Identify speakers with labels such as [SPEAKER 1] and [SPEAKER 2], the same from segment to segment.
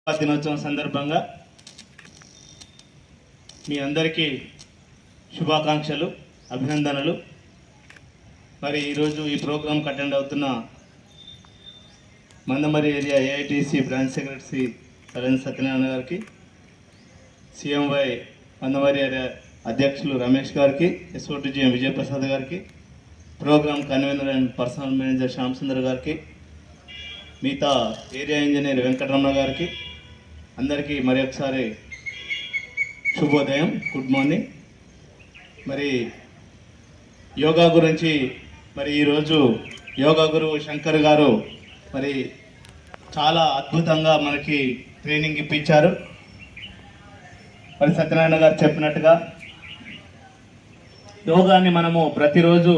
[SPEAKER 1] దినోత్సవం సందర్భంగా మీ అందరికీ శుభాకాంక్షలు, అభినందనలు. మరి ఈరోజు ఈ ప్రోగ్రాంకి అటెండ్ అవుతున్న Mandamarri area AITC branch secretary సరైన సత్యనారాయణ గారికి, సిఎంవై మందమరి ఏరియా అధ్యక్షులు రమేష్ గారికి, ఎస్ఓటీజీఎం విజయప్రసాద్ గారికి, program convener and personnel manager Shyam Sundar గారికి, మిగతా ఏరియా ఇంజనీర్ వెంకటరమణ గారికి అందరికీ మరి ఒకసారి శుభోదయం, గుడ్ మార్నింగ్. మరి యోగా గురించి మరి ఈరోజు యోగా గురువు శంకర్ గారు మరి చాలా అద్భుతంగా మనకి ట్రైనింగ్ ఇప్పించారు. మరి సత్యనారాయణ గారు చెప్పినట్టుగా యోగాని మనము ప్రతిరోజు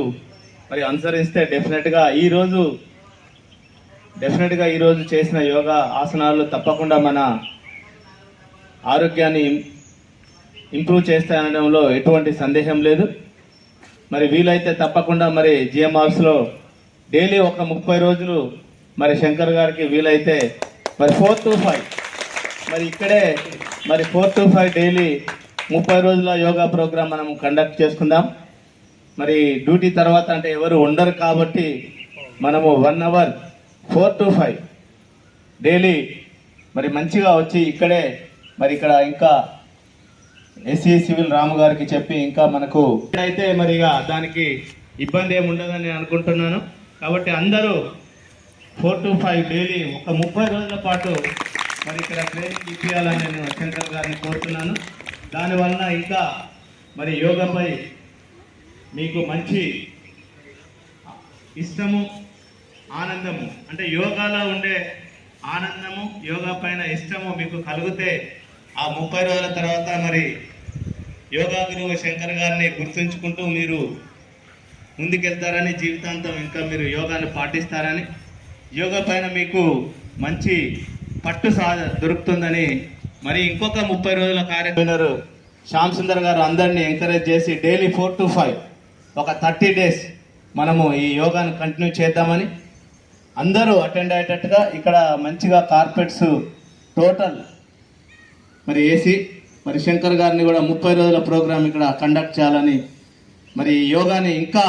[SPEAKER 1] మరి అనుసరిస్తే డెఫినెట్గా ఈరోజు చేసిన యోగా ఆసనాలు తప్పకుండా మన ఆరోగ్యాన్ని ఇంప్రూవ్ చేస్తాయనడంలో ఎటువంటి సందేహం లేదు. మరి వీలైతే తప్పకుండా మరి జిఎంఆర్స్లో డైలీ ఒక 30 రోజులు మరి శంకర్ గారికి వీలైతే మరి 4 to 5 మరి ఇక్కడే మరి 4 to 5 డైలీ 30 రోజుల యోగా ప్రోగ్రాం మనం కండక్ట్ చేసుకుందాం. మరి డ్యూటీ తర్వాత అంటే ఎవరు ఉండరు కాబట్టి మనము 1 hour 4 to 5 డైలీ మరి మంచిగా వచ్చి ఇక్కడే మరి ఇక్కడ ఇంకా ఎస్సీ సివిల్ రాము గారికి చెప్పి ఇంకా మనకు అయితే మరి దానికి ఇబ్బంది ఏమి ఉండదని నేను అనుకుంటున్నాను. కాబట్టి అందరూ 4 to 5 డైలీ ఒక 30 రోజుల పాటు మరి ఇక్కడ ట్రైనింగ్ ఇప్పించాలని నేను శంకర్ గారిని కోరుతున్నాను. దానివల్ల ఇంకా మరి యోగాపై మీకు మంచి ఇష్టము, ఆనందము, అంటే యోగాలో ఉండే ఆనందము, యోగా పైన ఇష్టము మీకు కలిగితే ఆ 30 రోజుల తర్వాత మరి యోగా గురువు శంకర్ గారిని గుర్తుంచుకుంటూ మీరు ముందుకెళ్తారని, జీవితాంతం ఇంకా మీరు యోగాన్ని పాటిస్తారని, యోగా పైన మీకు మంచి పట్టు దొరుకుతుందని మరి ఇంకొక 30 రోజుల కార్యక్రమం శ్యామ్ సుందర్ గారు అందరినీ ఎంకరేజ్ చేసి డైలీ 4 to 5 ఒక 30 days మనము ఈ యోగాను కంటిన్యూ చేద్దామని అందరూ అటెండ్ అయ్యేటట్టుగా ఇక్కడ మంచిగా కార్పెట్స్ టోటల్ మరి ఏసీ మరి శంకర్ గారిని కూడా 30 రోజుల ప్రోగ్రాం ఇక్కడ కండక్ట్ చేయాలని, మరి యోగాని ఇంకా